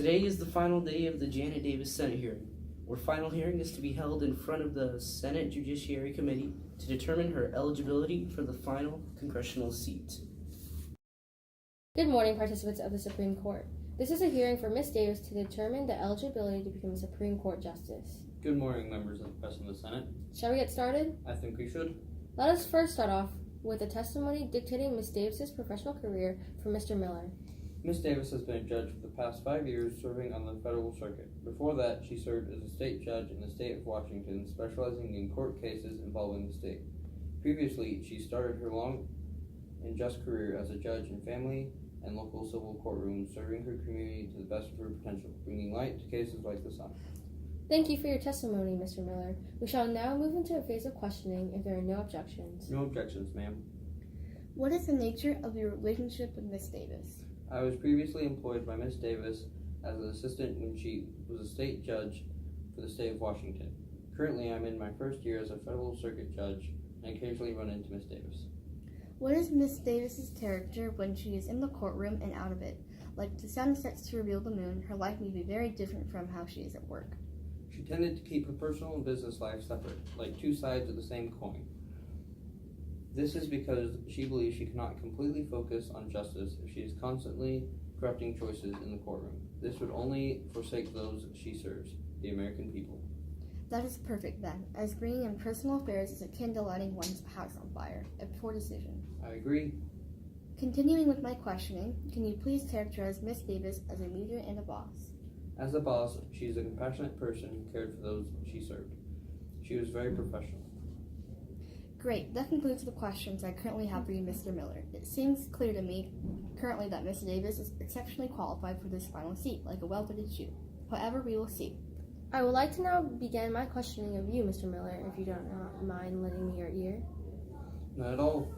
Today is the final day of the Janet Davis Senate hearing, where final hearing is to be held in front of the Senate Judiciary Committee to determine her eligibility for the final congressional seat. Good morning, participants of the Supreme Court. This is a hearing for Ms. Davis to determine the eligibility to become a Supreme Court Justice. Good morning, members of the Press and the Senate. Shall we get started? I think we should. Let us first start off with a testimony dictating Ms. Davis's professional career from Mr. Miller. Ms. Davis has been a judge for the past 5 years, serving on the federal circuit. Before that, she served as a state judge in the state of Washington, specializing in court cases involving the state. Previously, she started her long and just career as a judge in family and local civil courtrooms, serving her community to the best of her potential, bringing light to cases like this one. Thank you for your testimony, Mr. Miller. We shall now move into a phase of questioning if there are no objections. No objections, ma'am. What is the nature of your relationship with Ms. Davis? I was previously employed by Ms. Davis as an assistant when she was a state judge for the state of Washington. Currently, I'm in my first year as a federal circuit judge and occasionally run into Ms. Davis. What is Ms. Davis's character when she is in the courtroom and out of it? Like the sun sets to reveal the moon, her life may be very different from how she is at work. She tended to keep her personal and business life separate, like two sides of the same coin. This is because she believes she cannot completely focus on justice if she is constantly correcting choices in the courtroom. This would only forsake those she serves, the American people. That is perfect then, as bringing in personal affairs is akin to lighting one's house on fire, a poor decision. I agree. Continuing with my questioning, can you please characterize Ms. Davis as a leader and a boss? As a boss, she is a compassionate person who cared for those she served. She was very professional. Great, that concludes the questions I currently have for you, Mr. Miller. It seems clear to me currently that Ms. Davis is exceptionally qualified for this final seat, like a well-fitted shoe. However, we will see. I would like to now begin my questioning of you, Mr. Miller, if you don't mind lending me your ear. Not at all.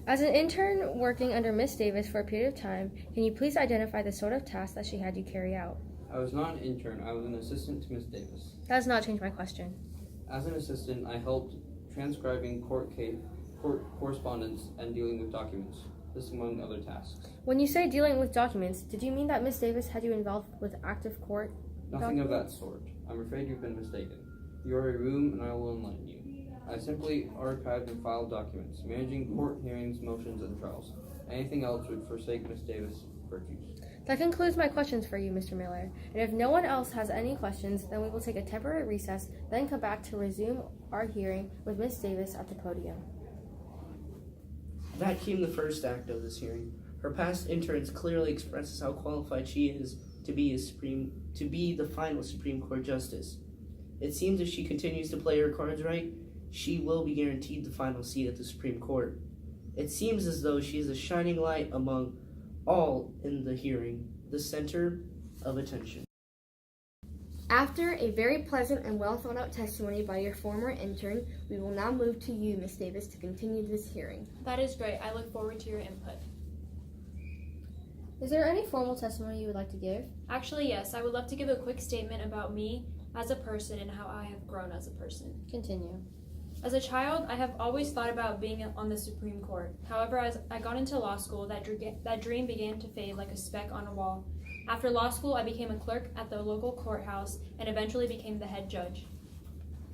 As an intern working under Ms. Davis for a period of time, can you please identify the sort of tasks that she had you carry out? I was not an intern, I was an assistant to Ms. Davis. That does not change my question. As an assistant, I helped transcribing court correspondence and dealing with documents, this among other tasks. When you say dealing with documents, did you mean that Ms. Davis had you involved with active court Nothing documents? of that sort. I'm afraid you've been mistaken. You are a room and I will enlighten you. I simply archived and filed documents, managing court hearings, motions, and trials. Anything else would forsake Ms. Davis' virtues. That concludes my questions for you, Mr. Miller. And if no one else has any questions, then we will take a temporary recess, then come back to resume our hearing with Ms. Davis at the podium. That came the first act of this hearing. Her past interns clearly expresses how qualified she is to be the final Supreme Court Justice. It seems if she continues to play her cards right, she will be guaranteed the final seat at the Supreme Court. It seems as though she is a shining light among all in the hearing, the center of attention. After a very pleasant and well thought out testimony by your former intern, we will now move to you, Ms. Davis, to continue this hearing. That is great. I look forward to your input. Is there any formal testimony you would like to give? Actually, yes, I would love to give a quick statement about me as a person and how I have grown as a person. Continue. As a child, I have always thought about being on the Supreme Court. However, as I got into law school, that dream began to fade like a speck on a wall. After law school, I became a clerk at the local courthouse and eventually became the head judge.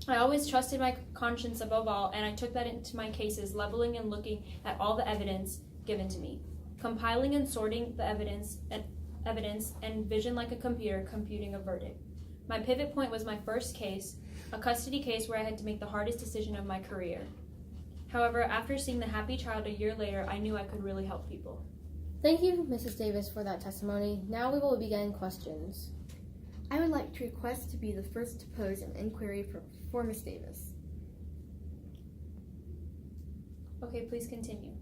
I always trusted my conscience above all, and I took that into my cases, leveling and looking at all the evidence given to me, compiling and sorting the evidence and vision like a computer computing a verdict. My pivot point was my first case, a custody case where I had to make the hardest decision of my career. However, after seeing the happy child a year later, I knew I could really help people. Thank you, Mrs. Davis, for that testimony. Now we will begin questions. I would like to request to be the first to pose an inquiry for Ms. Davis. Okay, please continue.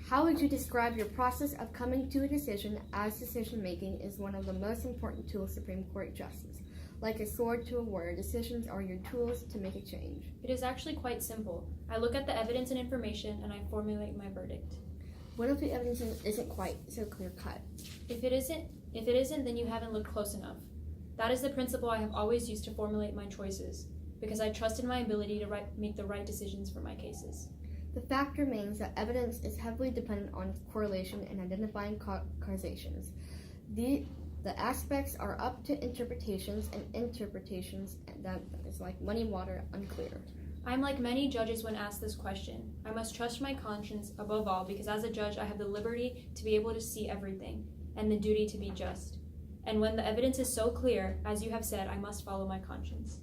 How would you describe your process of coming to a decision, as decision making is one of the most important tools of Supreme Court justice? Like a sword to a warrior, decisions are your tools to make a change. It is actually quite simple. I look at the evidence and information and I formulate my verdict. What if the evidence isn't quite so clear cut? If it isn't, then you haven't looked close enough. That is the principle I have always used to formulate my choices, because I trust in my ability to make the right decisions for my cases. The fact remains that evidence is heavily dependent on correlation and identifying causations. The aspects are up to interpretations, and interpretations that is like muddy water, unclear. I'm like many judges when asked this question. I must trust my conscience above all because as a judge I have the liberty to be able to see everything and the duty to be just. And when the evidence is so clear, as you have said, I must follow my conscience.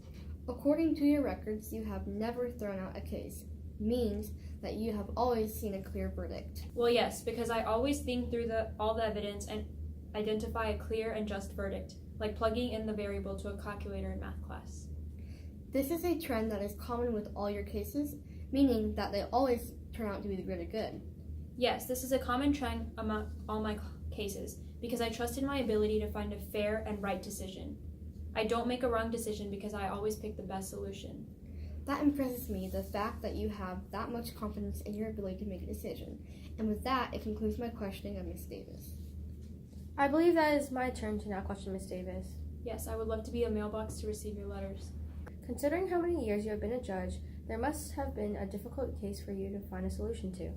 According to your records, you have never thrown out a case. Means that you have always seen a clear verdict. Well, yes, because I always think through all the evidence and identify a clear and just verdict, like plugging in the variable to a calculator in math class. This is a trend that is common with all your cases, meaning that they always turn out to be really good. Yes, this is a common trend among all my cases, because I trust in my ability to find a fair and right decision. I don't make a wrong decision because I always pick the best solution. That impresses me, the fact that you have that much confidence in your ability to make a decision. And with that, it concludes my questioning of Ms. Davis. I believe that is my turn to now question Ms. Davis. Yes, I would love to be a mailbox to receive your letters. Considering how many years you have been a judge, there must have been a difficult case for you to find a solution to.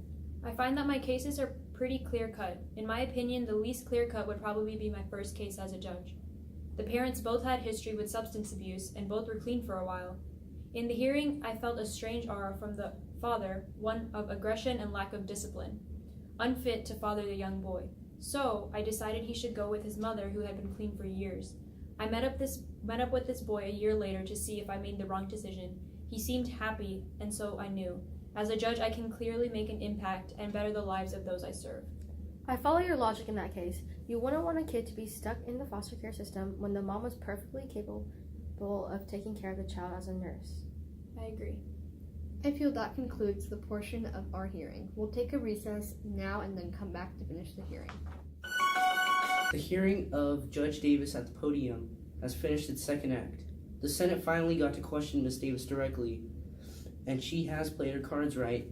I find that my cases are pretty clear-cut. In my opinion, the least clear-cut would probably be my first case as a judge. The parents both had history with substance abuse, and both were clean for a while. In the hearing, I felt a strange aura from the father, one of aggression and lack of discipline, unfit to father the young boy. So, I decided he should go with his mother, who had been clean for years. I met up with this boy a year later to see if I made the wrong decision. He seemed happy, and so I knew. As a judge, I can clearly make an impact and better the lives of those I serve. I follow your logic in that case. You wouldn't want a kid to be stuck in the foster care system when the mom was perfectly capable of taking care of the child as a nurse. I agree. I feel that concludes the portion of our hearing. We'll take a recess now and then come back to finish the hearing. The hearing of Judge Davis at the podium has finished its second act. The Senate finally got to question Ms. Davis directly, and she has played her cards right,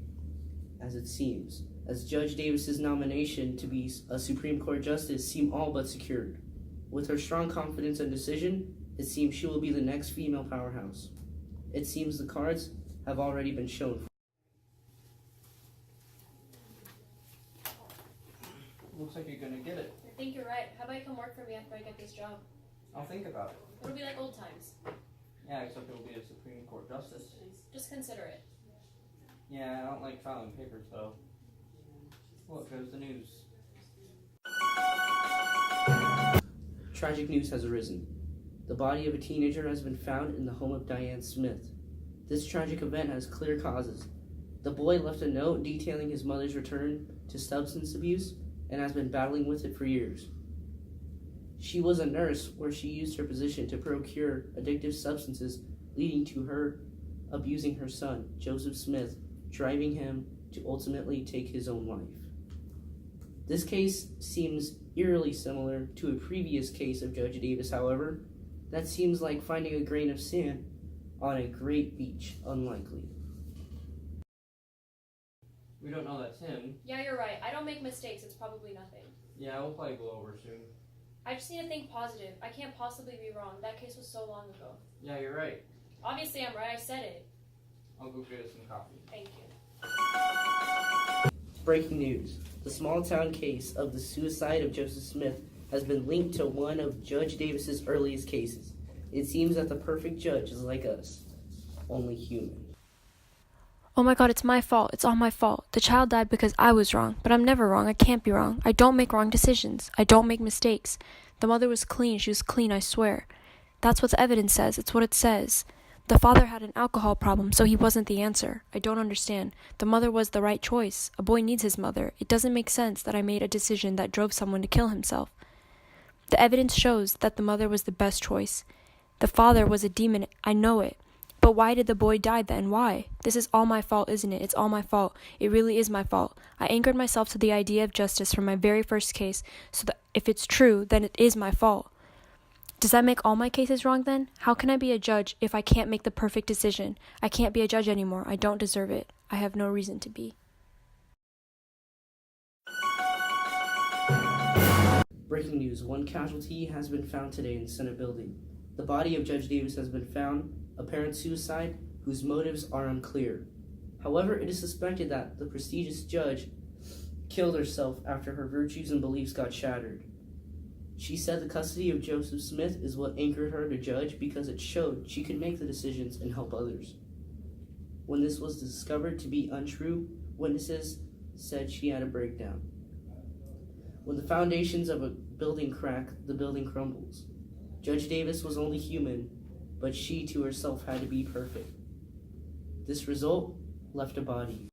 as it seems, as Judge Davis's nomination to be a Supreme Court Justice seemed all but secured. With her strong confidence and decision, it seems she will be the next female powerhouse. It seems the cards have already been shown. Looks like you're gonna get it. I think you're right. How about you come work for me after I get this job? I'll think about it. It'll be like old times. Yeah, except it'll be a Supreme Court justice. Just consider it. Yeah, I don't like filing papers though. Look, there's the news. Tragic news has arisen. The body of a teenager has been found in the home of Diane Smith. This tragic event has clear causes. The boy left a note detailing his mother's return to substance abuse and has been battling with it for years. She was a nurse where she used her position to procure addictive substances, leading to her abusing her son, Joseph Smith, driving him to ultimately take his own life. This case seems eerily similar to a previous case of Judge Davis, however. That seems like finding a grain of sand on a great beach. Unlikely. We don't know that's him. Yeah, you're right. I don't make mistakes. It's probably nothing. Yeah, we'll probably go over soon. I just need to think positive. I can't possibly be wrong. That case was so long ago. Yeah, you're right. Obviously, I'm right. I said it. I'll go get us some coffee. Thank you. Breaking news. The small town case of the suicide of Joseph Smith has been linked to one of Judge Davis's earliest cases. It seems that the perfect judge is like us, only human. Oh my god, it's my fault. It's all my fault. The child died because I was wrong, but I'm never wrong. I can't be wrong. I don't make wrong decisions. I don't make mistakes. The mother was clean. She was clean, I swear. That's what the evidence says. It's what it says. The father had an alcohol problem, so he wasn't the answer. I don't understand. The mother was the right choice. A boy needs his mother. It doesn't make sense that I made a decision that drove someone to kill himself. The evidence shows that the mother was the best choice. The father was a demon. I know it. But why did the boy die then? Why? This is all my fault, isn't it? It's all my fault. It really is my fault. I anchored myself to the idea of justice from my very first case, so that if it's true, then it is my fault. Does that make all my cases wrong then? How can I be a judge if I can't make the perfect decision? I can't be a judge anymore. I don't deserve it. I have no reason to be. Breaking news. One casualty has been found today in the Senate building. The body of Judge Davis has been found, apparent suicide, whose motives are unclear. However, it is suspected that the prestigious judge killed herself after her virtues and beliefs got shattered. She said the custody of Joseph Smith is what anchored her to judge because it showed she could make the decisions and help others. When this was discovered to be untrue, witnesses said she had a breakdown. When the foundations of a building crack, the building crumbles. Judge Davis was only human, but she to herself had to be perfect. This result left a body.